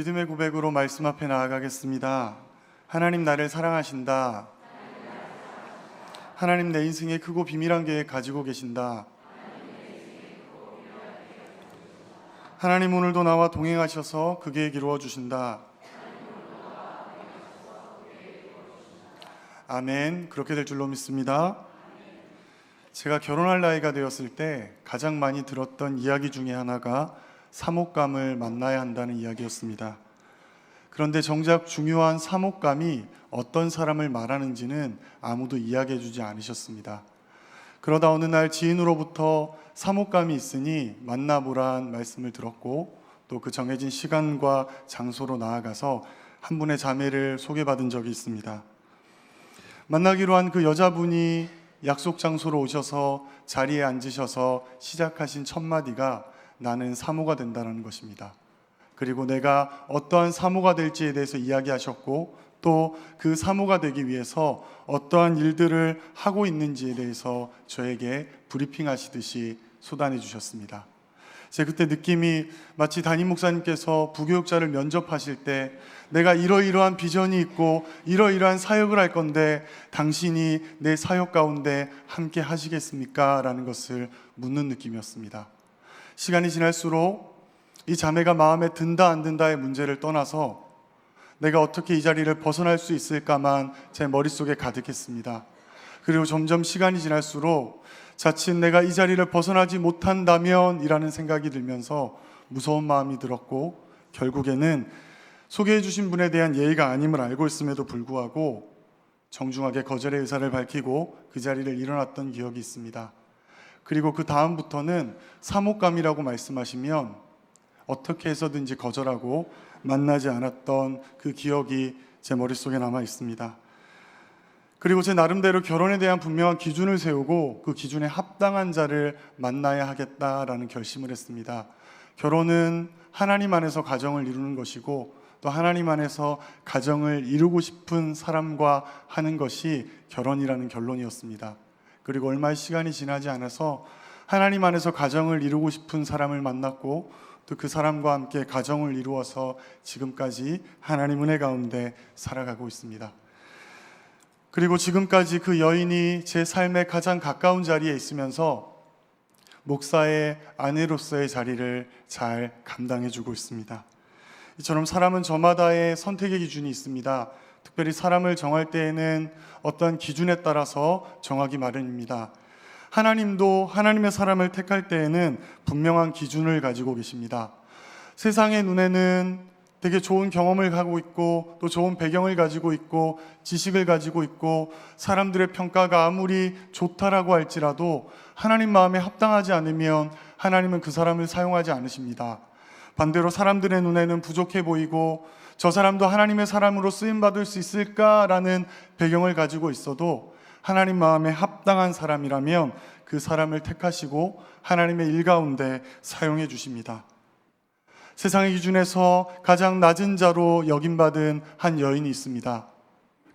믿음의 고백으로 말씀 앞에 나아가겠습니다. 하나님 나를 사랑하신다. 하나님 내 인생에 크고 비밀한 계획 가지고 계신다. 하나님 오늘도 나와 동행하셔서 그 계획 이루어 주신다. 아멘. 그렇게 될 줄로 믿습니다. 제가 결혼할 나이가 되었을 때 가장 많이 들었던 이야기 중에 하나가 사목감을 만나야 한다는 이야기였습니다. 그런데 정작 중요한 사목감이 어떤 사람을 말하는지는 아무도 이야기해 주지 않으셨습니다. 그러다 어느 날 지인으로부터 사목감이 있으니 만나보란 말씀을 들었고, 또 그 정해진 시간과 장소로 나아가서 한 분의 자매를 소개받은 적이 있습니다. 만나기로 한 그 여자분이 약속 장소로 오셔서 자리에 앉으셔서 시작하신 첫 마디가 나는 사모가 된다는 것입니다. 그리고 내가 어떠한 사모가 될지에 대해서 이야기하셨고, 또 그 사모가 되기 위해서 어떠한 일들을 하고 있는지에 대해서 저에게 브리핑 하시듯이 소단해 주셨습니다. 제 그때 느낌이 마치 담임 목사님께서 부교육자를 면접하실 때 내가 이러이러한 비전이 있고 이러이러한 사역을 할 건데 당신이 내 사역 가운데 함께 하시겠습니까? 라는 것을 묻는 느낌이었습니다. 시간이 지날수록 이 자매가 마음에 든다 안 든다의 문제를 떠나서 내가 어떻게 이 자리를 벗어날 수 있을까만 제 머릿속에 가득했습니다. 그리고 점점 시간이 지날수록 자칫 내가 이 자리를 벗어나지 못한다면 이라는 생각이 들면서 무서운 마음이 들었고, 결국에는 소개해 주신 분에 대한 예의가 아님을 알고 있음에도 불구하고 정중하게 거절의 의사를 밝히고 그 자리를 일어났던 기억이 있습니다. 그리고 그 다음부터는 사목감이라고 말씀하시면 어떻게 해서든지 거절하고 만나지 않았던 그 기억이 제 머릿속에 남아 있습니다. 그리고 제 나름대로 결혼에 대한 분명한 기준을 세우고 그 기준에 합당한 자를 만나야 하겠다라는 결심을 했습니다. 결혼은 하나님 안에서 가정을 이루는 것이고, 또 하나님 안에서 가정을 이루고 싶은 사람과 하는 것이 결혼이라는 결론이었습니다. 그리고 얼마 시간이 지나지 않아서 하나님 안에서 가정을 이루고 싶은 사람을 만났고, 또 그 사람과 함께 가정을 이루어서 지금까지 하나님 은혜 가운데 살아가고 있습니다. 그리고 지금까지 그 여인이 제 삶의 가장 가까운 자리에 있으면서 목사의 아내로서의 자리를 잘 감당해주고 있습니다. 이처럼 사람은 저마다의 선택의 기준이 있습니다. 특별히 사람을 정할 때에는 어떠한 기준에 따라서 정하기 마련입니다. 하나님도 하나님의 사람을 택할 때에는 분명한 기준을 가지고 계십니다. 세상의 눈에는 되게 좋은 경험을 가지고 있고, 또 좋은 배경을 가지고 있고, 지식을 가지고 있고, 사람들의 평가가 아무리 좋다라고 할지라도 하나님 마음에 합당하지 않으면 하나님은 그 사람을 사용하지 않으십니다. 반대로 사람들의 눈에는 부족해 보이고 저 사람도 하나님의 사람으로 쓰임받을 수 있을까라는 배경을 가지고 있어도 하나님 마음에 합당한 사람이라면 그 사람을 택하시고 하나님의 일 가운데 사용해 주십니다. 세상의 기준에서 가장 낮은 자로 여김받은 한 여인이 있습니다.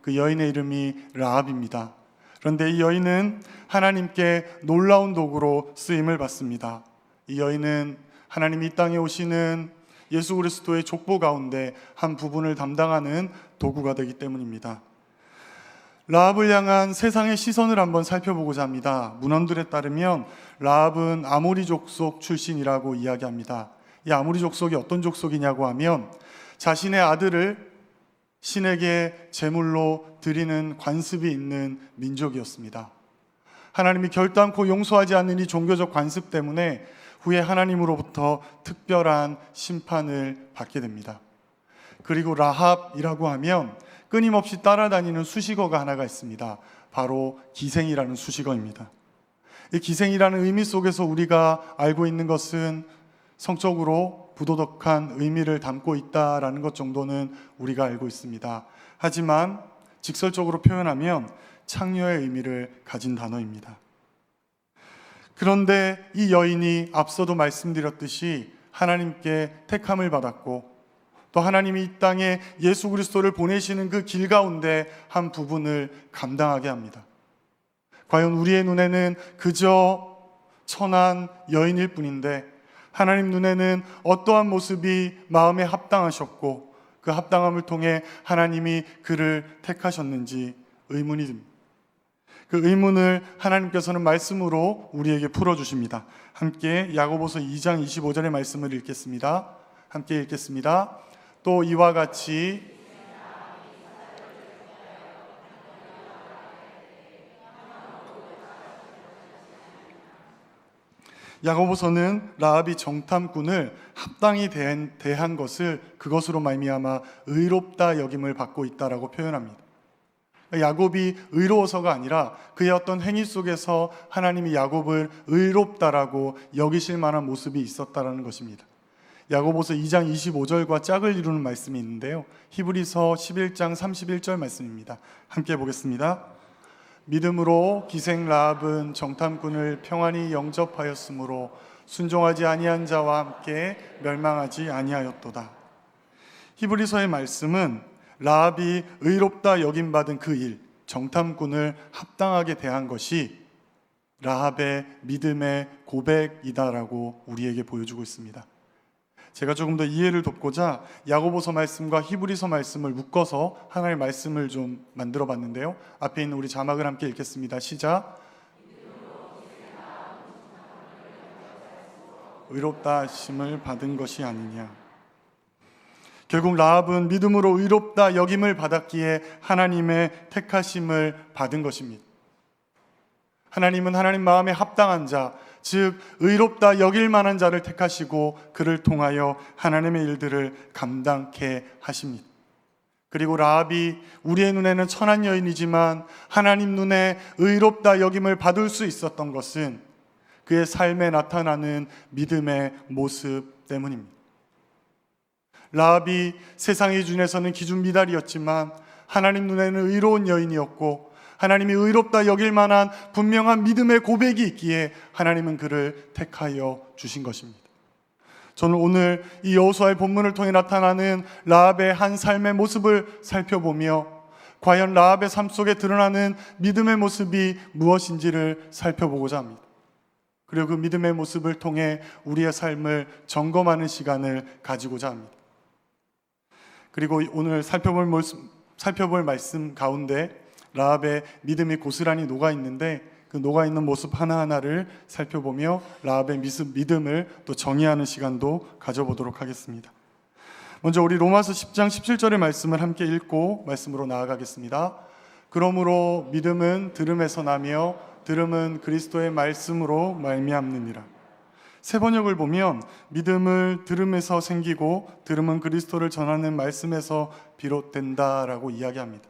그 여인의 이름이 라합입니다. 그런데 이 여인은 하나님께 놀라운 도구로 쓰임을 받습니다. 이 여인은 하나님이 이 땅에 오시는 예수 그리스도의 족보 가운데 한 부분을 담당하는 도구가 되기 때문입니다. 라합을 향한 세상의 시선을 한번 살펴보고자 합니다. 문헌들에 따르면 라합은 아모리 족속 출신이라고 이야기합니다. 이 아모리 족속이 어떤 족속이냐고 하면 자신의 아들을 신에게 제물로 드리는 관습이 있는 민족이었습니다. 하나님이 결단코 용서하지 않는 이 종교적 관습 때문에 후에 하나님으로부터 특별한 심판을 받게 됩니다. 그리고 라합이라고 하면 끊임없이 따라다니는 수식어가 하나가 있습니다. 바로 기생이라는 수식어입니다. 이 기생이라는 의미 속에서 우리가 알고 있는 것은 성적으로 부도덕한 의미를 담고 있다라는 것 정도는 우리가 알고 있습니다. 하지만 직설적으로 표현하면 창녀의 의미를 가진 단어입니다. 그런데 이 여인이 앞서도 말씀드렸듯이 하나님께 택함을 받았고, 또 하나님이 이 땅에 예수 그리스도를 보내시는 그 길 가운데 한 부분을 감당하게 합니다. 과연 우리의 눈에는 그저 천한 여인일 뿐인데 하나님 눈에는 어떠한 모습이 마음에 합당하셨고 그 합당함을 통해 하나님이 그를 택하셨는지 의문이 듭니다. 그 의문을 하나님께서는 말씀으로 우리에게 풀어주십니다. 함께 야고보서 2장 25절의 말씀을 읽겠습니다. 함께 읽겠습니다. 또 이와 같이 야고보서는 라합이 정탐꾼을 합당히 대한 것을 그것으로 말미암아 의롭다 여김을 받고 있다라고 표현합니다. 야곱이 의로워서가 아니라 그의 어떤 행위 속에서 하나님이 야곱을 의롭다라고 여기실 만한 모습이 있었다라는 것입니다. 야고보서 2장 25절과 짝을 이루는 말씀이 있는데요. 히브리서 11장 31절 말씀입니다. 함께 보겠습니다. 믿음으로 기생 라합은 정탐꾼을 평안히 영접하였으므로 순종하지 아니한 자와 함께 멸망하지 아니하였도다. 히브리서의 말씀은 라합이 의롭다 여김받은 그 일, 정탐꾼을 합당하게 대한 것이 라합의 믿음의 고백이다라고 우리에게 보여주고 있습니다. 제가 조금 더 이해를 돕고자 야고보서 말씀과 히브리서 말씀을 묶어서 하나의 말씀을 좀 만들어 봤는데요. 앞에 있는 우리 자막을 함께 읽겠습니다. 시작. 의롭다 하심을 받은 것이 아니냐. 결국 라합은 믿음으로 의롭다 여김을 받았기에 하나님의 택하심을 받은 것입니다. 하나님은 하나님 마음에 합당한 자, 즉 의롭다 여길 만한 자를 택하시고 그를 통하여 하나님의 일들을 감당케 하십니다. 그리고 라합이 우리의 눈에는 천한 여인이지만 하나님 눈에 의롭다 여김을 받을 수 있었던 것은 그의 삶에 나타나는 믿음의 모습 때문입니다. 라합이 세상의 기준에서는 기준 미달이었지만 하나님 눈에는 의로운 여인이었고 하나님이 의롭다 여길 만한 분명한 믿음의 고백이 있기에 하나님은 그를 택하여 주신 것입니다. 저는 오늘 이 여호수아의 본문을 통해 나타나는 라합의 한 삶의 모습을 살펴보며 과연 라합의 삶 속에 드러나는 믿음의 모습이 무엇인지를 살펴보고자 합니다. 그리고 그 믿음의 모습을 통해 우리의 삶을 점검하는 시간을 가지고자 합니다. 그리고 오늘 살펴볼 말씀 가운데 라합의 믿음이 고스란히 녹아있는데 그 녹아있는 모습 하나하나를 살펴보며 라합의 믿음을 또 정의하는 시간도 가져보도록 하겠습니다. 먼저 우리 로마서 10장 17절의 말씀을 함께 읽고 말씀으로 나아가겠습니다. 그러므로 믿음은 들음에서 나며 들음은 그리스도의 말씀으로 말미암느니라. 세 번역을 보면 믿음을 들음에서 생기고 들음은 그리스도를 전하는 말씀에서 비롯된다라고 이야기합니다.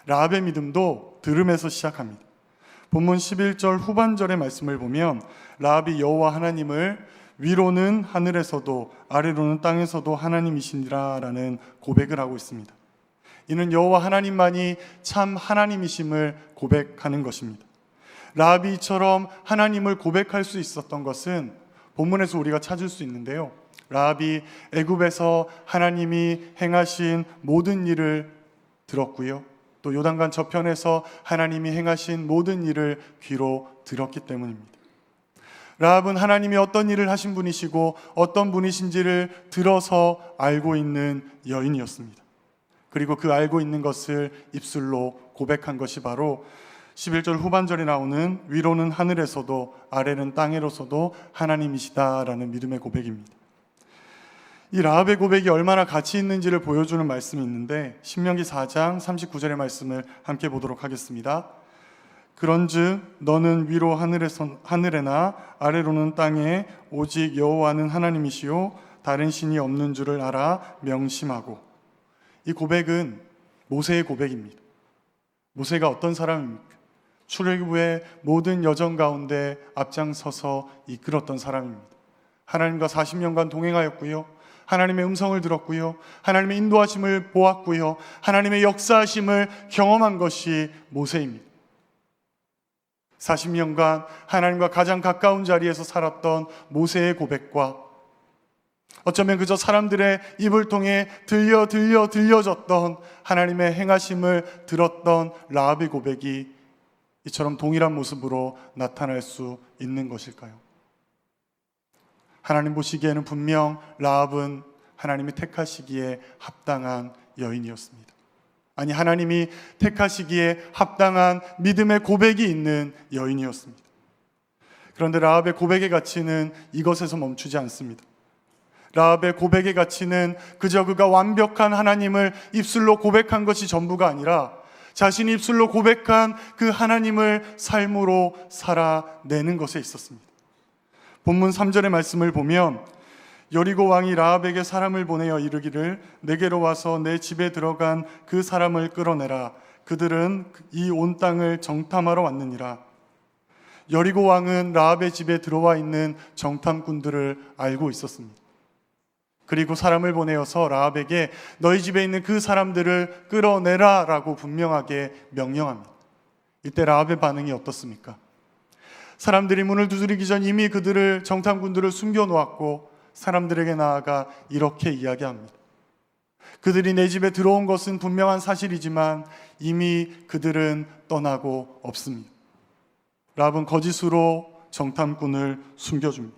라합의 믿음도 들음에서 시작합니다. 본문 11절 후반절의 말씀을 보면 라합이 여호와 하나님을 위로는 하늘에서도 아래로는 땅에서도 하나님이시니라 라는 고백을 하고 있습니다. 이는 여호와 하나님만이 참 하나님이심을 고백하는 것입니다. 라합이 이처럼 하나님을 고백할 수 있었던 것은 본문에서 우리가 찾을 수 있는데요. 라합이 애굽에서 하나님이 행하신 모든 일을 들었고요. 또 요단강 저편에서 하나님이 행하신 모든 일을 귀로 들었기 때문입니다. 라합은 하나님이 어떤 일을 하신 분이시고 어떤 분이신지를 들어서 알고 있는 여인이었습니다. 그리고 그 알고 있는 것을 입술로 고백한 것이 바로 11절 후반절에 나오는 위로는 하늘에서도 아래는 땅에로서도 하나님이시다라는 믿음의 고백입니다. 이 라합의 고백이 얼마나 가치 있는지를 보여주는 말씀이 있는데 신명기 4장 39절의 말씀을 함께 보도록 하겠습니다. 그런즉 너는 위로 하늘에나 아래로는 땅에 오직 여호와는 하나님이시요 다른 신이 없는 줄을 알아 명심하고. 이 고백은 모세의 고백입니다. 모세가 어떤 사람입니까? 출애굽의 모든 여정 가운데 앞장서서 이끌었던 사람입니다. 하나님과 40년간 동행하였고요. 하나님의 음성을 들었고요. 하나님의 인도하심을 보았고요. 하나님의 역사하심을 경험한 것이 모세입니다. 40년간 하나님과 가장 가까운 자리에서 살았던 모세의 고백과 어쩌면 그저 사람들의 입을 통해 들려졌던 하나님의 행하심을 들었던 라합의 고백이 이처럼 동일한 모습으로 나타날 수 있는 것일까요? 하나님 보시기에는 분명 라합은 하나님이 택하시기에 합당한 여인이었습니다. 아니, 하나님이 택하시기에 합당한 믿음의 고백이 있는 여인이었습니다. 그런데 라합의 고백의 가치는 이것에서 멈추지 않습니다. 라합의 고백의 가치는 그저 그가 완벽한 하나님을 입술로 고백한 것이 전부가 아니라 자신이 입술로 고백한 그 하나님을 삶으로 살아내는 것에 있었습니다. 본문 3절의 말씀을 보면 여리고 왕이 라합에게 사람을 보내어 이르기를 내게로 와서 내 집에 들어간 그 사람을 끌어내라. 그들은 이 온 땅을 정탐하러 왔느니라. 여리고 왕은 라합의 집에 들어와 있는 정탐꾼들을 알고 있었습니다. 그리고 사람을 보내어서 라합에게 너희 집에 있는 그 사람들을 끌어내라 라고 분명하게 명령합니다. 이때 라합의 반응이 어떻습니까? 사람들이 문을 두드리기 전 이미 그들을 정탐꾼들을 숨겨놓았고 사람들에게 나아가 이렇게 이야기합니다. 그들이 내 집에 들어온 것은 분명한 사실이지만 이미 그들은 떠나고 없습니다. 라합은 거짓으로 정탐꾼을 숨겨줍니다.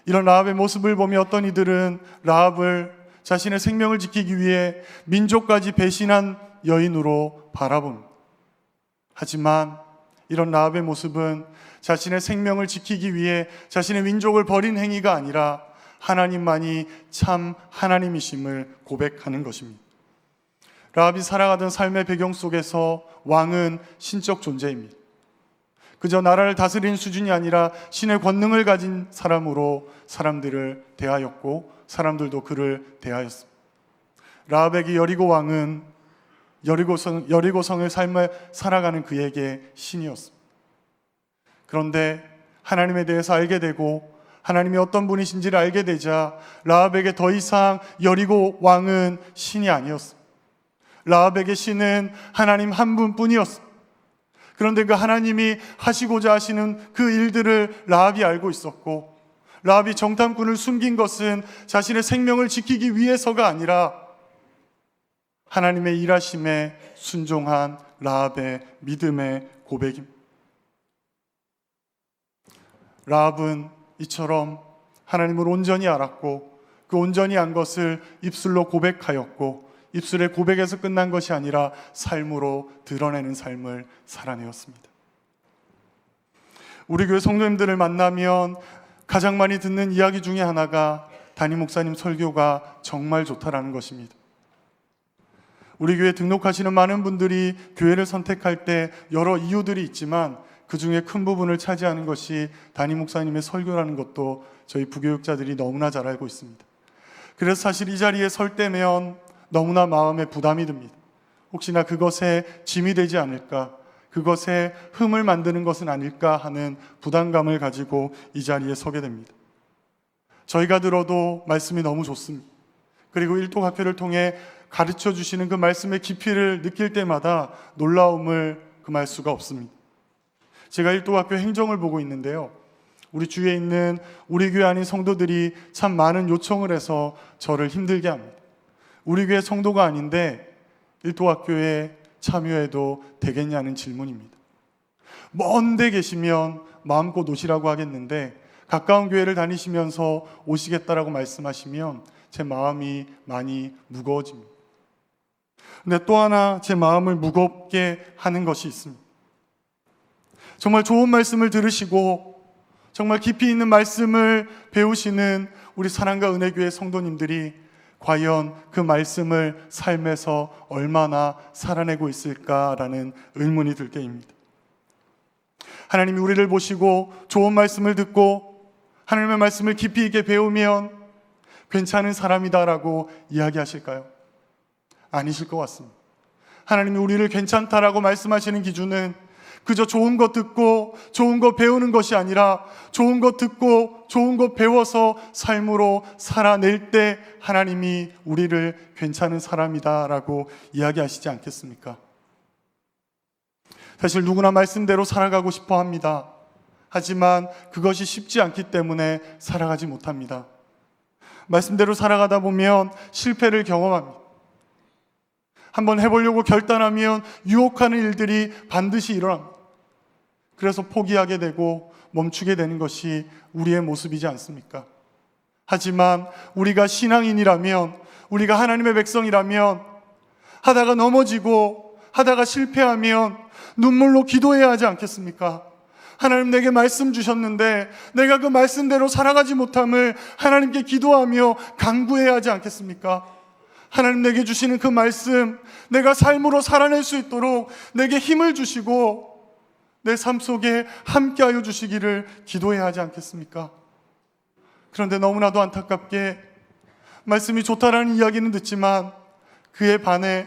이런 라합의 모습을 보며 어떤 이들은 라합을 자신의 생명을 지키기 위해 민족까지 배신한 여인으로 바라봅니다. 하지만 이런 라합의 모습은 자신의 생명을 지키기 위해 자신의 민족을 버린 행위가 아니라 하나님만이 참 하나님이심을 고백하는 것입니다. 라합이 살아가던 삶의 배경 속에서 왕은 신적 존재입니다. 그저 나라를 다스리는 수준이 아니라 신의 권능을 가진 사람으로 사람들을 대하였고 사람들도 그를 대하였습니다. 라합에게 여리고 왕은 여리고성의 삶을 살아가는 그에게 신이었습니다. 그런데 하나님에 대해서 알게 되고 하나님이 어떤 분이신지를 알게 되자 라합에게 더 이상 여리고 왕은 신이 아니었습니다. 라합에게 신은 하나님 한 분뿐이었습니다. 그런데 그 하나님이 하시고자 하시는 그 일들을 라합이 알고 있었고 라합이 정탐꾼을 숨긴 것은 자신의 생명을 지키기 위해서가 아니라 하나님의 일하심에 순종한 라합의 믿음의 고백입니다. 라합은 이처럼 하나님을 온전히 알았고 그 온전히 안 것을 입술로 고백하였고 입술의 고백에서 끝난 것이 아니라 삶으로 드러내는 삶을 살아내었습니다. 우리 교회 성도님들을 만나면 가장 많이 듣는 이야기 중에 하나가 담임 목사님 설교가 정말 좋다라는 것입니다. 우리 교회 등록하시는 많은 분들이 교회를 선택할 때 여러 이유들이 있지만 그 중에 큰 부분을 차지하는 것이 담임 목사님의 설교라는 것도 저희 부교육자들이 너무나 잘 알고 있습니다. 그래서 사실 이 자리에 설 때면 너무나 마음에 부담이 듭니다. 혹시나 그것에 짐이 되지 않을까, 그것에 흠을 만드는 것은 아닐까 하는 부담감을 가지고 이 자리에 서게 됩니다. 저희가 들어도 말씀이 너무 좋습니다. 그리고 일독학교를 통해 가르쳐 주시는 그 말씀의 깊이를 느낄 때마다 놀라움을 금할 수가 없습니다. 제가 일독학교 행정을 보고 있는데요, 우리 주위에 있는 우리 교회 아닌 성도들이 참 많은 요청을 해서 저를 힘들게 합니다. 우리 교회 성도가 아닌데 일독학교에 참여해도 되겠냐는 질문입니다. 먼 데 계시면 마음껏 오시라고 하겠는데 가까운 교회를 다니시면서 오시겠다라고 말씀하시면 제 마음이 많이 무거워집니다. 근데 또 하나 제 마음을 무겁게 하는 것이 있습니다. 정말 좋은 말씀을 들으시고 정말 깊이 있는 말씀을 배우시는 우리 사랑과 은혜교회 성도님들이 과연 그 말씀을 삶에서 얼마나 살아내고 있을까라는 의문이 들 때입니다. 하나님이 우리를 보시고 좋은 말씀을 듣고 하나님의 말씀을 깊이 있게 배우면 괜찮은 사람이다라고 이야기하실까요? 아니실 것 같습니다. 하나님이 우리를 괜찮다라고 말씀하시는 기준은 그저 좋은 것 듣고 좋은 것 배우는 것이 아니라 좋은 것 듣고 좋은 것 배워서 삶으로 살아낼 때 하나님이 우리를 괜찮은 사람이다라고 이야기하시지 않겠습니까? 사실 누구나 말씀대로 살아가고 싶어 합니다. 하지만 그것이 쉽지 않기 때문에 살아가지 못합니다. 말씀대로 살아가다 보면 실패를 경험합니다. 한번 해보려고 결단하면 유혹하는 일들이 반드시 일어납니다. 그래서 포기하게 되고 멈추게 되는 것이 우리의 모습이지 않습니까? 하지만 우리가 신앙인이라면, 우리가 하나님의 백성이라면 하다가 넘어지고 하다가 실패하면 눈물로 기도해야 하지 않겠습니까? 하나님, 내게 말씀 주셨는데 내가 그 말씀대로 살아가지 못함을 하나님께 기도하며 간구해야 하지 않겠습니까? 하나님, 내게 주시는 그 말씀, 내가 삶으로 살아낼 수 있도록 내게 힘을 주시고 내 삶 속에 함께하여 주시기를 기도해야 하지 않겠습니까? 그런데 너무나도 안타깝게 말씀이 좋다라는 이야기는 듣지만 그에 반해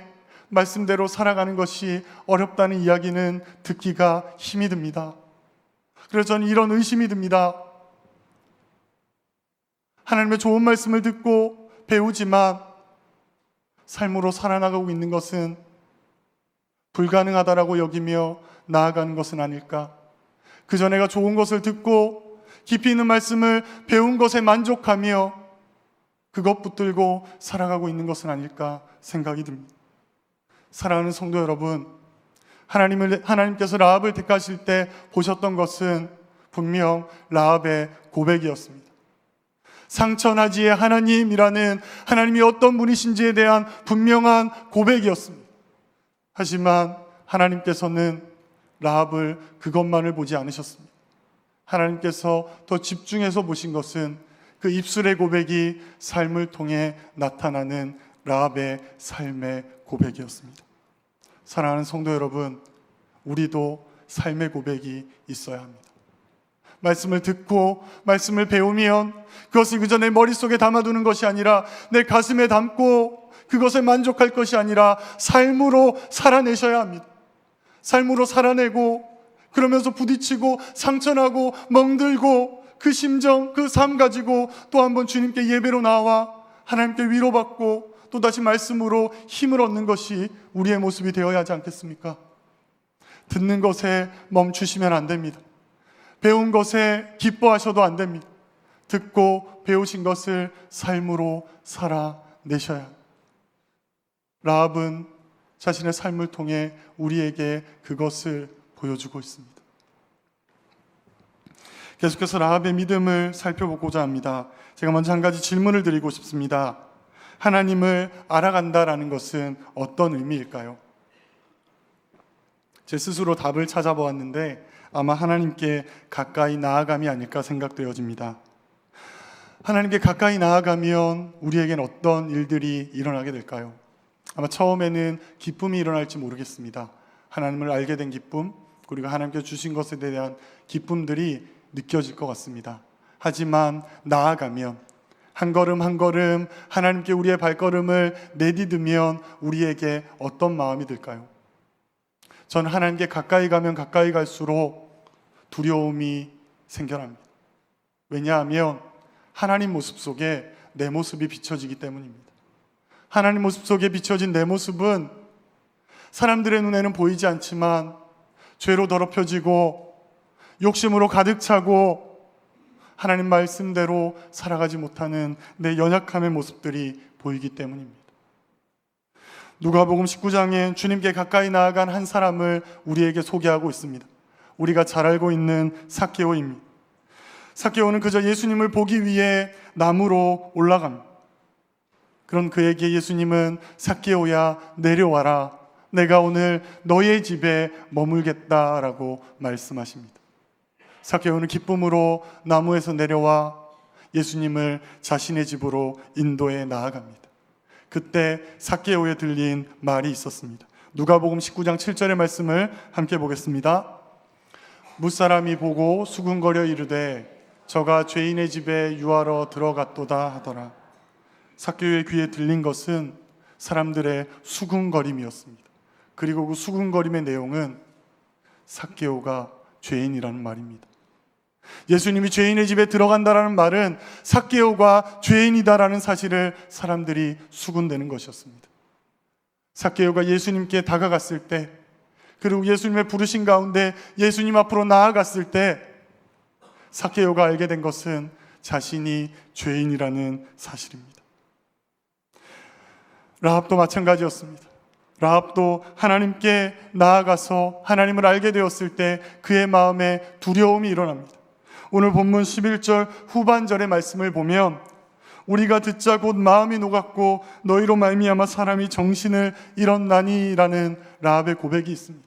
말씀대로 살아가는 것이 어렵다는 이야기는 듣기가 힘이 듭니다. 그래서 저는 이런 의심이 듭니다. 하나님의 좋은 말씀을 듣고 배우지만 삶으로 살아나가고 있는 것은 불가능하다라고 여기며 나아가는 것은 아닐까? 그저 내가 좋은 것을 듣고 깊이 있는 말씀을 배운 것에 만족하며 그것 붙들고 살아가고 있는 것은 아닐까 생각이 듭니다. 사랑하는 성도 여러분, 하나님께서 라합을 택하실 때 보셨던 것은 분명 라합의 고백이었습니다. 상천하지의 하나님이라는 하나님이 어떤 분이신지에 대한 분명한 고백이었습니다. 하지만 하나님께서는 라합을 그것만을 보지 않으셨습니다. 하나님께서 더 집중해서 보신 것은 그 입술의 고백이 삶을 통해 나타나는 라합의 삶의 고백이었습니다. 사랑하는 성도 여러분, 우리도 삶의 고백이 있어야 합니다. 말씀을 듣고 말씀을 배우면 그것을 그저 내 머릿속에 담아두는 것이 아니라 내 가슴에 담고 그것에 만족할 것이 아니라 삶으로 살아내셔야 합니다. 삶으로 살아내고 그러면서 부딪히고 상처나고 멍들고 그 심정, 그 삶 가지고 또 한번 주님께 예배로 나와 하나님께 위로받고 또다시 말씀으로 힘을 얻는 것이 우리의 모습이 되어야 하지 않겠습니까? 듣는 것에 멈추시면 안 됩니다. 배운 것에 기뻐하셔도 안 됩니다. 듣고 배우신 것을 삶으로 살아내셔야 합니다. 라합은 자신의 삶을 통해 우리에게 그것을 보여주고 있습니다. 계속해서 라합의 믿음을 살펴보고자 합니다. 제가 먼저 한 가지 질문을 드리고 싶습니다. 하나님을 알아간다라는 것은 어떤 의미일까요? 제 스스로 답을 찾아보았는데 아마 하나님께 가까이 나아감이 아닐까 생각되어집니다. 하나님께 가까이 나아가면 우리에겐 어떤 일들이 일어나게 될까요? 아마 처음에는 기쁨이 일어날지 모르겠습니다. 하나님을 알게 된 기쁨, 그리고 하나님께 주신 것에 대한 기쁨들이 느껴질 것 같습니다. 하지만 나아가면 한 걸음 한 걸음 하나님께 우리의 발걸음을 내디디면 우리에게 어떤 마음이 들까요? 저는 하나님께 가까이 가면 가까이 갈수록 두려움이 생겨납니다. 왜냐하면 하나님 모습 속에 내 모습이 비춰지기 때문입니다. 하나님 모습 속에 비춰진 내 모습은 사람들의 눈에는 보이지 않지만 죄로 더럽혀지고 욕심으로 가득 차고 하나님 말씀대로 살아가지 못하는 내 연약함의 모습들이 보이기 때문입니다. 누가복음 19장에 주님께 가까이 나아간 한 사람을 우리에게 소개하고 있습니다. 우리가 잘 알고 있는 삭개오입니다. 삭개오는 그저 예수님을 보기 위해 나무로 올라갑니다. 그런 그에게 예수님은 삭개오야 내려와라, 내가 오늘 너의 집에 머물겠다라고 말씀하십니다. 삭개오는 기쁨으로 나무에서 내려와 예수님을 자신의 집으로 인도해 나아갑니다. 그때 삭개오에 들린 말이 있었습니다. 누가복음 19장 7절의 말씀을 함께 보겠습니다. 무사람이 보고 수군거려 이르되 저가 죄인의 집에 유하러 들어갔도다 하더라. 삭개오의 귀에 들린 것은 사람들의 수군거림이었습니다. 그리고 그 수군거림의 내용은 삭개오가 죄인이라는 말입니다. 예수님이 죄인의 집에 들어간다라는 말은 삭개오가 죄인이다라는 사실을 사람들이 수군대는 것이었습니다. 삭개오가 예수님께 다가갔을 때, 그리고 예수님의 부르신 가운데 예수님 앞으로 나아갔을 때 삭개오가 알게 된 것은 자신이 죄인이라는 사실입니다. 라합도 마찬가지였습니다. 라합도 하나님께 나아가서 하나님을 알게 되었을 때 그의 마음에 두려움이 일어납니다. 오늘 본문 11절 후반절의 말씀을 보면 우리가 듣자 곧 마음이 녹았고 너희로 말미암아 사람이 정신을 잃었나니라는 라합의 고백이 있습니다.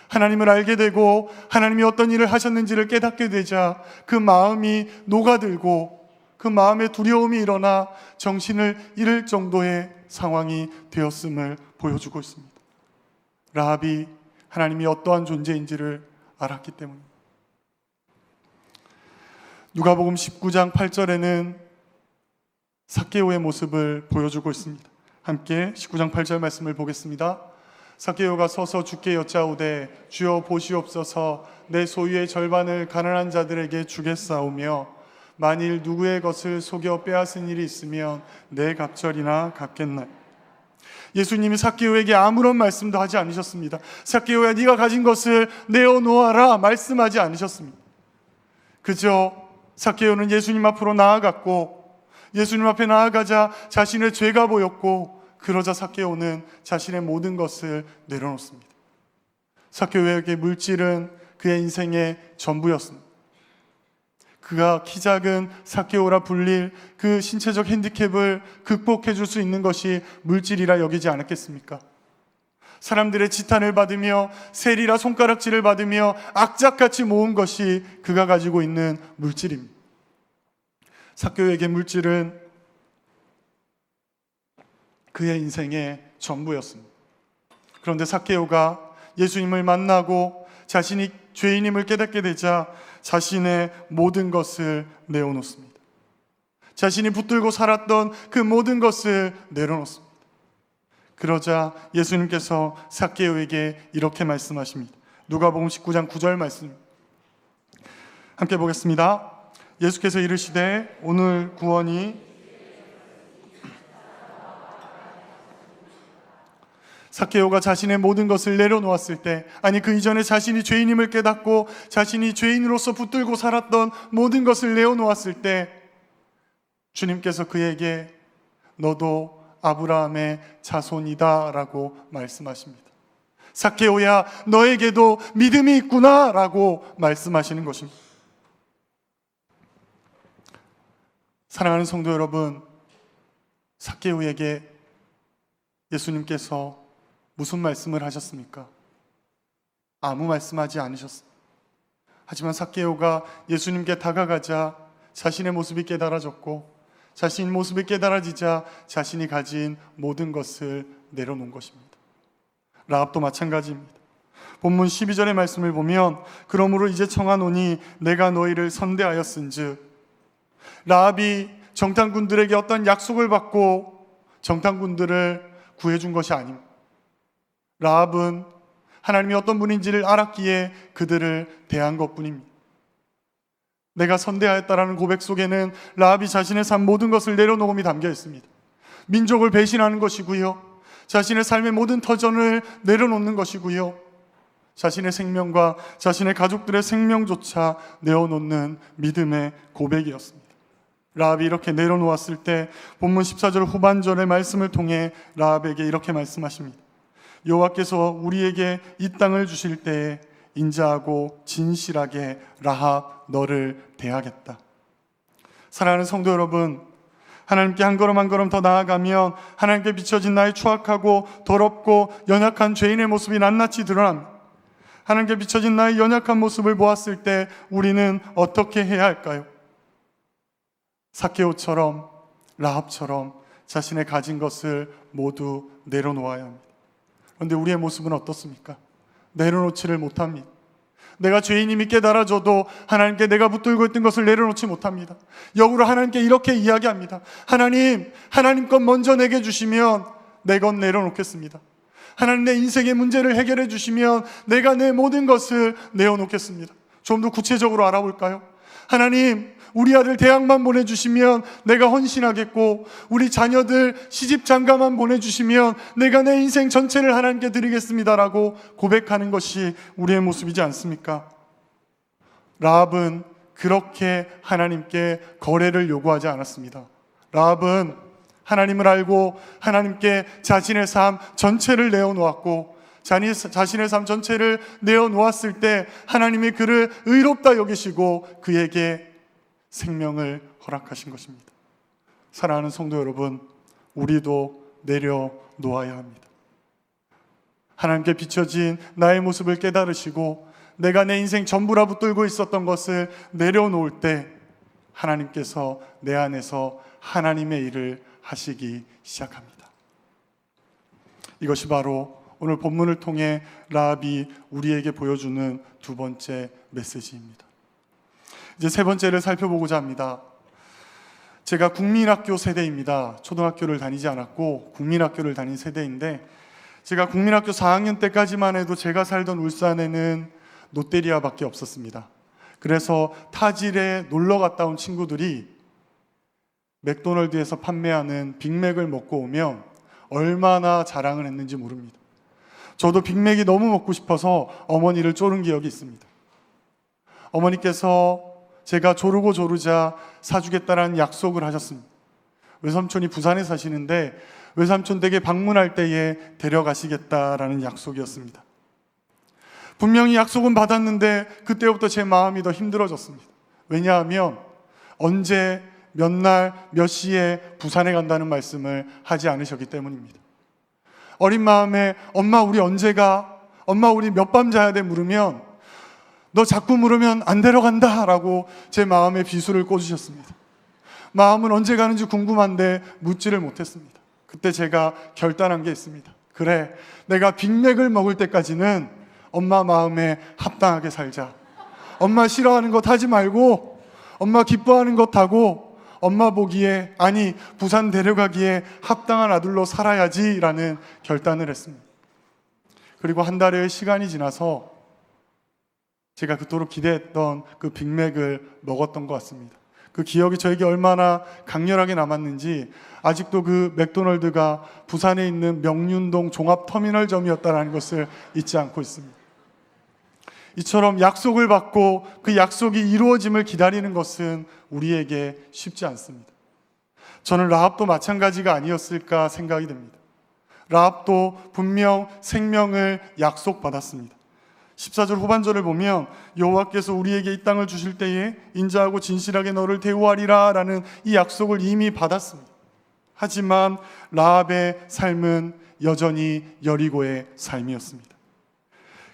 하나님을 알게 되고 하나님이 어떤 일을 하셨는지를 깨닫게 되자 그 마음이 녹아들고 그 마음에 두려움이 일어나 정신을 잃을 정도의 상황이 되었음을 보여주고 있습니다. 라합이 하나님이 어떠한 존재인지를 알았기 때문입니다. 누가복음 19장 8절에는 삭개오의 모습을 보여주고 있습니다. 함께 19장 8절 말씀을 보겠습니다. 삭개오가 서서 주께 여짜오되 주여 보시옵소서 내 소유의 절반을 가난한 자들에게 주겠사오며 만일 누구의 것을 속여 빼앗은 일이 있으면 내 갑절이나 갚겠나이다. 예수님이 삭개오에게 아무런 말씀도 하지 않으셨습니다. 삭개오야 네가 가진 것을 내어놓아라 말씀하지 않으셨습니다. 그저 삭개오는 예수님 앞으로 나아갔고 예수님 앞에 나아가자 자신의 죄가 보였고 그러자 삭개오는 자신의 모든 것을 내려놓습니다. 삭개오에게 물질은 그의 인생의 전부였습니다. 그가 키 작은 삭개오라 불릴 그 신체적 핸디캡을 극복해 줄 수 있는 것이 물질이라 여기지 않았겠습니까? 사람들의 지탄을 받으며 세리라 손가락질을 받으며 악착같이 모은 것이 그가 가지고 있는 물질입니다. 삭개오에게 물질은 그의 인생의 전부였습니다. 그런데 삭개오가 예수님을 만나고 자신이 죄인임을 깨닫게 되자 자신의 모든 것을 내어놓습니다. 자신이 붙들고 살았던 그 모든 것을 내려놓습니다. 그러자 예수님께서 삭개오에게 이렇게 말씀하십니다. 누가복음 19장 9절 말씀 함께 보겠습니다. 예수께서 이르시되 오늘 구원이 삭개오가 자신의 모든 것을 내려놓았을 때, 아니 그 이전에 자신이 죄인임을 깨닫고 자신이 죄인으로서 붙들고 살았던 모든 것을 내어놓았을 때 주님께서 그에게 너도 아브라함의 자손이다 라고 말씀하십니다. 삭개오야 너에게도 믿음이 있구나 라고 말씀하시는 것입니다. 사랑하는 성도 여러분, 삭개오에게 예수님께서 무슨 말씀을 하셨습니까? 아무 말씀하지 않으셨습니다. 하지만 삭개오가 예수님께 다가가자 자신의 모습이 깨달아졌고 자신 모습이 깨달아지자 자신이 가진 모든 것을 내려놓은 것입니다. 라합도 마찬가지입니다. 본문 12절의 말씀을 보면 그러므로 이제 청하노니 내가 너희를 선대하였은즉, 라합이 정탐꾼들에게 어떤 약속을 받고 정탐꾼들을 구해준 것이 아닙니다. 라합은 하나님이 어떤 분인지를 알았기에 그들을 대한 것뿐입니다. 내가 선대하였다라는 고백 속에는 라합이 자신의 삶 모든 것을 내려놓음이 담겨 있습니다. 민족을 배신하는 것이고요, 자신의 삶의 모든 터전을 내려놓는 것이고요, 자신의 생명과 자신의 가족들의 생명조차 내어놓는 믿음의 고백이었습니다. 라합이 이렇게 내려놓았을 때 본문 14절 후반절의 말씀을 통해 라합에게 이렇게 말씀하십니다. 여호와께서 우리에게 이 땅을 주실 때에 인자하고 진실하게 라합 너를 대하겠다. 사랑하는 성도 여러분, 하나님께 한 걸음 한 걸음 더 나아가면 하나님께 비춰진 나의 추악하고 더럽고 연약한 죄인의 모습이 낱낱이 드러납니다. 하나님께 비춰진 나의 연약한 모습을 보았을 때 우리는 어떻게 해야 할까요? 삭개오처럼 라합처럼 자신의 가진 것을 모두 내려놓아야 합니다. 그런데 우리의 모습은 어떻습니까? 내려놓지를 못합니다. 내가 죄인임이 깨달아져도 하나님께 내가 붙들고 있던 것을 내려놓지 못합니다. 역으로 하나님께 이렇게 이야기합니다. 하나님 것 먼저 내게 주시면 내 것 내려놓겠습니다. 하나님 내 인생의 문제를 해결해 주시면 내가 내 모든 것을 내어놓겠습니다. 좀 더 구체적으로 알아볼까요? 하나님, 우리 아들 대학만 보내주시면 내가 헌신하겠고, 우리 자녀들 시집 장가만 보내주시면 내가 내 인생 전체를 하나님께 드리겠습니다라고 고백하는 것이 우리의 모습이지 않습니까? 라합은 그렇게 하나님께 거래를 요구하지 않았습니다. 라합은 하나님을 알고 하나님께 자신의 삶 전체를 내어놓았고 자신의 삶 전체를 내어놓았을 때 하나님이 그를 의롭다 여기시고 그에게 생명을 허락하신 것입니다. 사랑하는 성도 여러분, 우리도 내려놓아야 합니다. 하나님께 비춰진 나의 모습을 깨달으시고 내가 내 인생 전부라 붙들고 있었던 것을 내려놓을 때 하나님께서 내 안에서 하나님의 일을 하시기 시작합니다. 이것이 바로 오늘 본문을 통해 라합이 우리에게 보여주는 두 번째 메시지입니다. 이제 세 번째를 살펴보고자 합니다. 제가 국민학교 세대입니다. 초등학교를 다니지 않았고 국민학교를 다닌 세대인데, 제가 국민학교 4학년 때까지만 해도 제가 살던 울산에는 롯데리아밖에 없었습니다. 그래서 타지에 놀러 갔다 온 친구들이 맥도널드에서 판매하는 빅맥을 먹고 오면 얼마나 자랑을 했는지 모릅니다. 저도 빅맥이 너무 먹고 싶어서 어머니를 쪼른 기억이 있습니다. 어머니께서 제가 조르고 조르자 사주겠다라는 약속을 하셨습니다. 외삼촌이 부산에 사시는데 외삼촌 댁에 방문할 때에 데려가시겠다라는 약속이었습니다. 분명히 약속은 받았는데 그때부터 제 마음이 더 힘들어졌습니다. 왜냐하면 언제 몇 날 몇 시에 부산에 간다는 말씀을 하지 않으셨기 때문입니다. 어린 마음에 엄마 우리 언제 가? 엄마 우리 몇 밤 자야 돼? 물으면 너 자꾸 물으면 안 데려간다 라고 제 마음에 비수를 꽂으셨습니다. 마음은 언제 가는지 궁금한데 묻지를 못했습니다. 그때 제가 결단한 게 있습니다. 그래, 내가 빅맥을 먹을 때까지는 엄마 마음에 합당하게 살자. 엄마 싫어하는 것 하지 말고 엄마 기뻐하는 것 하고 엄마 보기에, 아니 부산 데려가기에 합당한 아들로 살아야지라는 결단을 했습니다. 그리고 한 달의 시간이 지나서 제가 그토록 기대했던 그 빅맥을 먹었던 것 같습니다. 그 기억이 저에게 얼마나 강렬하게 남았는지 아직도 그 맥도널드가 부산에 있는 명륜동 종합터미널점이었다는 것을 잊지 않고 있습니다. 이처럼 약속을 받고 그 약속이 이루어짐을 기다리는 것은 우리에게 쉽지 않습니다. 저는 라합도 마찬가지가 아니었을까 생각이 됩니다. 라합도 분명 생명을 약속받았습니다. 14절 후반절을 보면 여호와께서 우리에게 이 땅을 주실 때에 인자하고 진실하게 너를 대우하리라 라는 이 약속을 이미 받았습니다. 하지만 라합의 삶은 여전히 여리고의 삶이었습니다.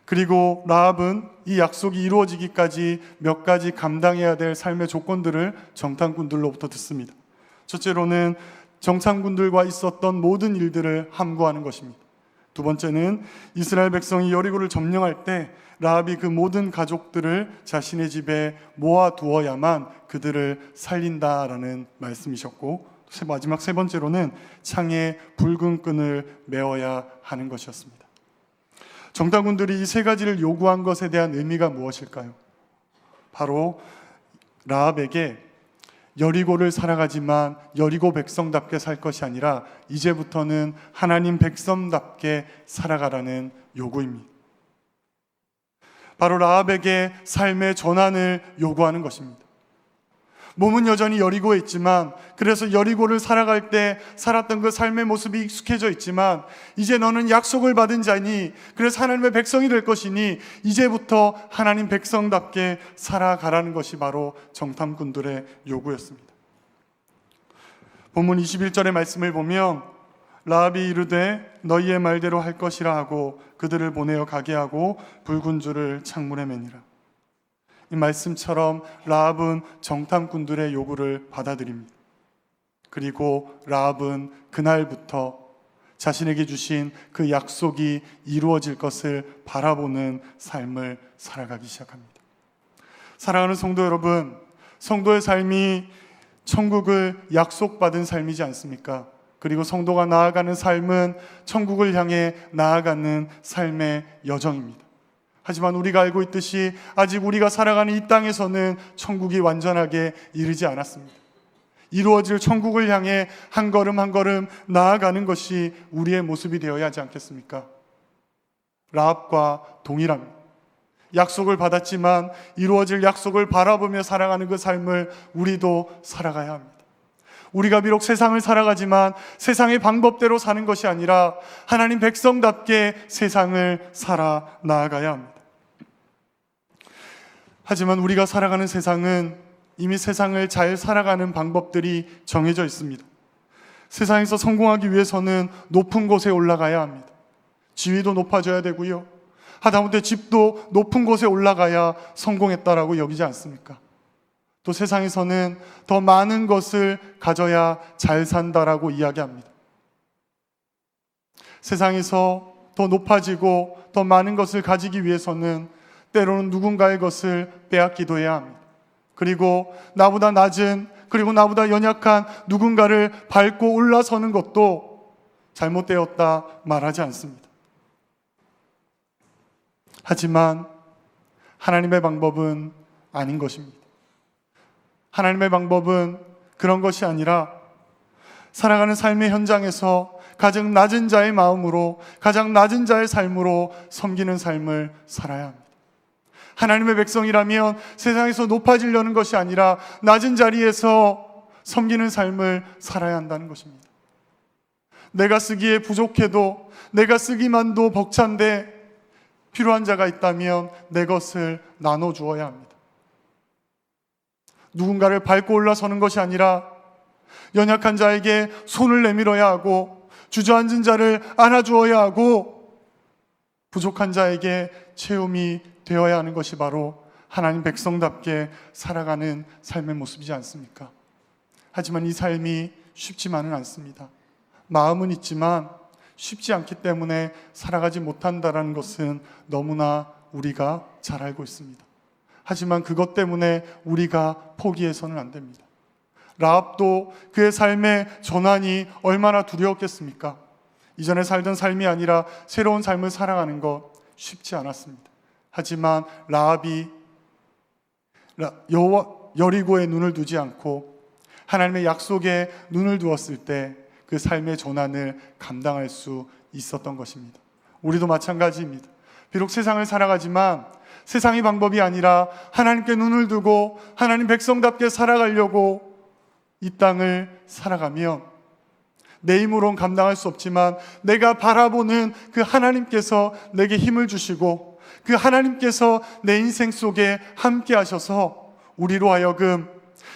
그리고 라합은 이 약속이 이루어지기까지 몇 가지 감당해야 될 삶의 조건들을 정탐꾼들로부터 듣습니다. 첫째로는 정탐꾼들과 있었던 모든 일들을 함구하는 것입니다. 두 번째는 이스라엘 백성이 여리고를 점령할 때 라합이 그 모든 가족들을 자신의 집에 모아두어야만 그들을 살린다라는 말씀이셨고, 마지막 세 번째로는 창에 붉은 끈을 메어야 하는 것이었습니다. 정탐꾼들이 이 세 가지를 요구한 것에 대한 의미가 무엇일까요? 바로 라합에게 여리고를 살아가지만 여리고 백성답게 살 것이 아니라 이제부터는 하나님 백성답게 살아가라는 요구입니다. 바로 라합에게 삶의 전환을 요구하는 것입니다. 몸은 여전히 여리고에 있지만, 그래서 여리고를 살아갈 때 살았던 그 삶의 모습이 익숙해져 있지만 이제 너는 약속을 받은 자니, 그래서 하나님의 백성이 될 것이니 이제부터 하나님 백성답게 살아가라는 것이 바로 정탐꾼들의 요구였습니다. 본문 21절의 말씀을 보면 라합이 이르되 너희의 말대로 할 것이라 하고 그들을 보내어 가게 하고 붉은 줄을 창문에 매니라. 이 말씀처럼 라합은 정탐꾼들의 요구를 받아들입니다. 그리고 라합은 그날부터 자신에게 주신 그 약속이 이루어질 것을 바라보는 삶을 살아가기 시작합니다. 사랑하는 성도 여러분, 성도의 삶이 천국을 약속받은 삶이지 않습니까? 그리고 성도가 나아가는 삶은 천국을 향해 나아가는 삶의 여정입니다. 하지만 우리가 알고 있듯이 아직 우리가 살아가는 이 땅에서는 천국이 완전하게 이르지 않았습니다. 이루어질 천국을 향해 한 걸음 한 걸음 나아가는 것이 우리의 모습이 되어야 하지 않겠습니까? 라합과 동일합니다. 약속을 받았지만 이루어질 약속을 바라보며 살아가는 그 삶을 우리도 살아가야 합니다. 우리가 비록 세상을 살아가지만 세상의 방법대로 사는 것이 아니라 하나님 백성답게 세상을 살아 나아가야 합니다. 하지만 우리가 살아가는 세상은 이미 세상을 잘 살아가는 방법들이 정해져 있습니다. 세상에서 성공하기 위해서는 높은 곳에 올라가야 합니다. 지위도 높아져야 되고요, 하다못해 집도 높은 곳에 올라가야 성공했다라고 여기지 않습니까? 또 세상에서는 더 많은 것을 가져야 잘 산다라고 이야기합니다. 세상에서 더 높아지고 더 많은 것을 가지기 위해서는 때로는 누군가의 것을 빼앗기도 해야 합니다. 그리고 나보다 낮은, 그리고 나보다 연약한 누군가를 밟고 올라서는 것도 잘못되었다 말하지 않습니다. 하지만 하나님의 방법은 아닌 것입니다. 하나님의 방법은 그런 것이 아니라 살아가는 삶의 현장에서 가장 낮은 자의 마음으로, 가장 낮은 자의 삶으로 섬기는 삶을 살아야 합니다. 하나님의 백성이라면 세상에서 높아지려는 것이 아니라 낮은 자리에서 섬기는 삶을 살아야 한다는 것입니다. 내가 쓰기에 부족해도, 내가 쓰기만도 벅찬데 필요한 자가 있다면 내 것을 나눠주어야 합니다. 누군가를 밟고 올라서는 것이 아니라 연약한 자에게 손을 내밀어야 하고, 주저앉은 자를 안아주어야 하고, 부족한 자에게 채움이 되어야 하는 것이 바로 하나님 백성답게 살아가는 삶의 모습이지 않습니까? 하지만 이 삶이 쉽지만은 않습니다. 마음은 있지만 쉽지 않기 때문에 살아가지 못한다는 것은 너무나 우리가 잘 알고 있습니다. 하지만 그것 때문에 우리가 포기해서는 안 됩니다. 라합도 그의 삶의 전환이 얼마나 두려웠겠습니까? 이전에 살던 삶이 아니라 새로운 삶을 살아가는 것 쉽지 않았습니다. 하지만 라합이 여리고에 눈을 두지 않고 하나님의 약속에 눈을 두었을 때 그 삶의 전환을 감당할 수 있었던 것입니다. 우리도 마찬가지입니다. 비록 세상을 살아가지만 세상의 방법이 아니라 하나님께 눈을 두고 하나님 백성답게 살아가려고 이 땅을 살아가면 내 힘으로는 감당할 수 없지만 내가 바라보는 그 하나님께서 내게 힘을 주시고 그 하나님께서 내 인생 속에 함께 하셔서 우리로 하여금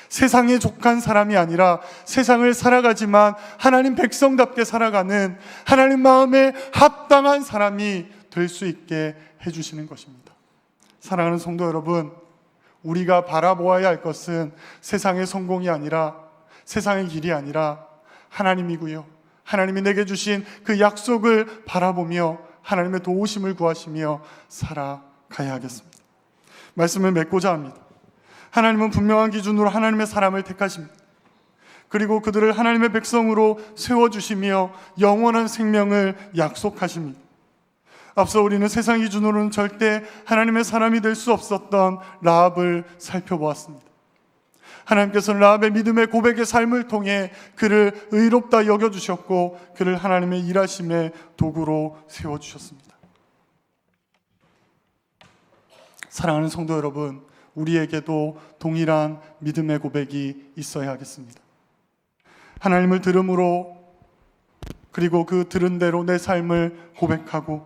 세상에 족한 사람이 아니라 세상을 살아가지만 하나님 백성답게 살아가는 하나님 마음에 합당한 사람이 될 수 있게 해주시는 것입니다. 사랑하는 성도 여러분, 우리가 바라보아야 할 것은 세상의 성공이 아니라, 세상의 길이 아니라 하나님이고요, 하나님이 내게 주신 그 약속을 바라보며 하나님의 도우심을 구하시며 살아가야 하겠습니다. 말씀을 맺고자 합니다. 하나님은 분명한 기준으로 하나님의 사람을 택하십니다. 그리고 그들을 하나님의 백성으로 세워주시며 영원한 생명을 약속하십니다. 앞서 우리는 세상 기준으로는 절대 하나님의 사람이 될 수 없었던 라합을 살펴보았습니다. 하나님께서는 라합의 믿음의 고백의 삶을 통해 그를 의롭다 여겨주셨고 그를 하나님의 일하심의 도구로 세워주셨습니다. 사랑하는 성도 여러분, 우리에게도 동일한 믿음의 고백이 있어야 하겠습니다. 하나님을 들음으로, 그리고 그 들은 대로 내 삶을 고백하고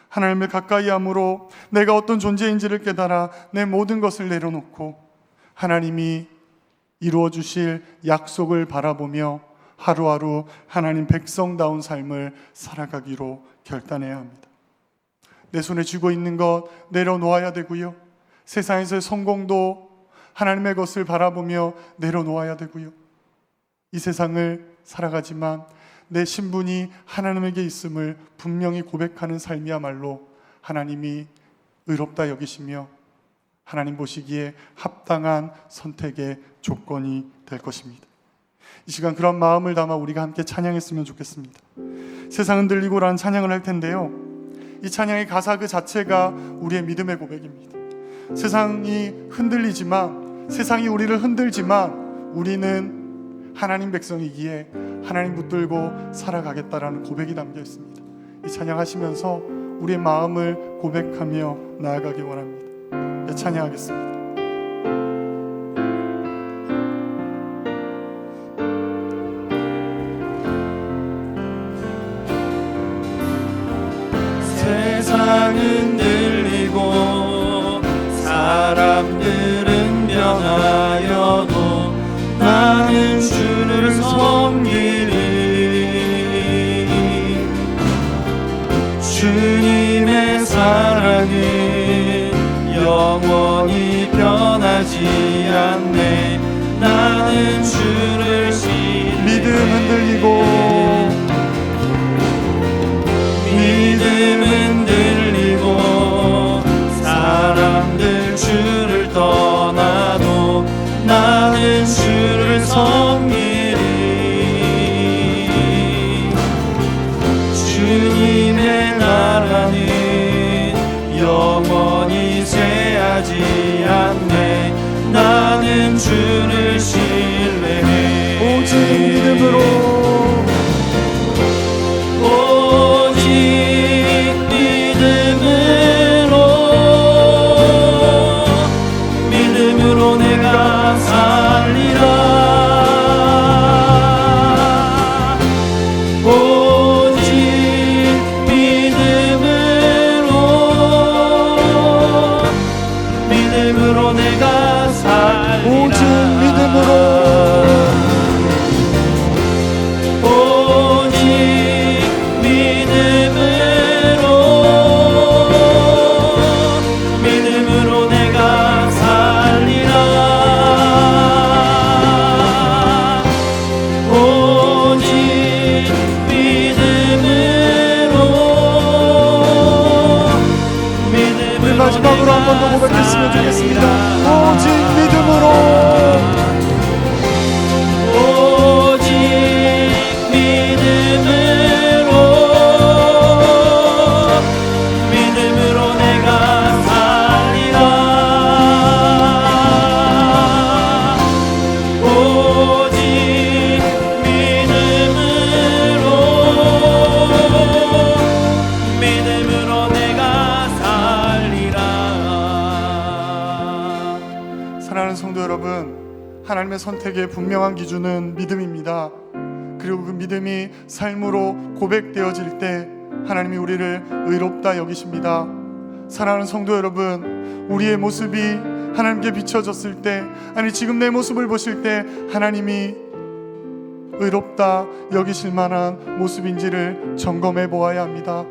하나님을 가까이 함으로 내가 어떤 존재인지를 깨달아 내 모든 것을 내려놓고 하나님이 이루어 주실 약속을 바라보며 하루하루 하나님 백성다운 삶을 살아가기로 결단해야 합니다. 내 손에 쥐고 있는 것 내려놓아야 되고요, 세상에서의 성공도 하나님의 것을 바라보며 내려놓아야 되고요, 이 세상을 살아가지만 내 신분이 하나님에게 있음을 분명히 고백하는 삶이야말로 하나님이 의롭다 여기시며 하나님 보시기에 합당한 선택의 조건이 될 것입니다. 이 시간 그런 마음을 담아 우리가 함께 찬양했으면 좋겠습니다. 세상은 들리고라는 찬양을 할 텐데요, 이 찬양의 가사 그 자체가 우리의 믿음의 고백입니다. 세상이 흔들리지만, 세상이 우리를 흔들지만 우리는 하나님 백성이기에 하나님 붙들고 살아가겠다라는 고백이 담겨 있습니다. 이 찬양하시면서 우리의 마음을 고백하며 나아가기 원합니다. 네, 찬양하겠습니다. 제하지 않네. 나는 주를 신뢰해. 믿음 흔들리고 믿음 흔들리고 사람들 주를 떠나도 나는 주를 섬기리. 주님의 나라는 영원히 쇠하지 않네. 나는 주를 신뢰해. 오직 믿음으로 오직 믿음으로 내가 살리라. 오직 믿음으로 내가 살리라. 오직 믿음으로 오직 믿음으로 내가 살리라. 오직 믿음으로 마지막으로 한 번 더 고백했으면 좋겠습니다. 오직 믿음으로 오직 믿음으로 내가 살리라. 오직 믿음으로 내가 살리라. 사랑하는 성도 여러분, 하나님의 선택의 분명한 기준은 믿음입니다. 그리고 그 믿음이 삶으로 고백되어질 때 하나님이 우리를 의롭다 여기십니다. 사랑하는 성도 여러분, 우리의 모습이 하나님께 비춰졌을 때, 아니 지금 내 모습을 보실 때 하나님이 의롭다 여기실 만한 모습인지를 점검해 보아야 합니다.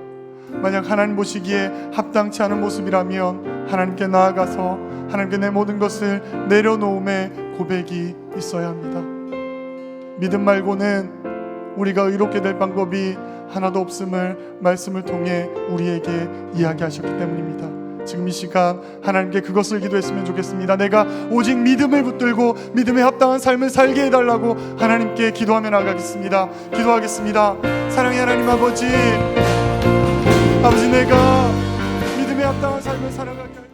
만약 하나님 보시기에 합당치 않은 모습이라면 하나님께 나아가서 하나님께 내 모든 것을 내려놓음의 고백이 있어야 합니다. 믿음 말고는 우리가 의롭게 될 방법이 하나도 없음을 말씀을 통해 우리에게 이야기하셨기 때문입니다. 지금 이 시간 하나님께 그것을 기도했으면 좋겠습니다. 내가 오직 믿음을 붙들고 믿음에 합당한 삶을 살게 해달라고 하나님께 기도하며 나가겠습니다. 기도하겠습니다. 사랑의 하나님 아버지, 내가 믿음에 합당한 삶을 살아가게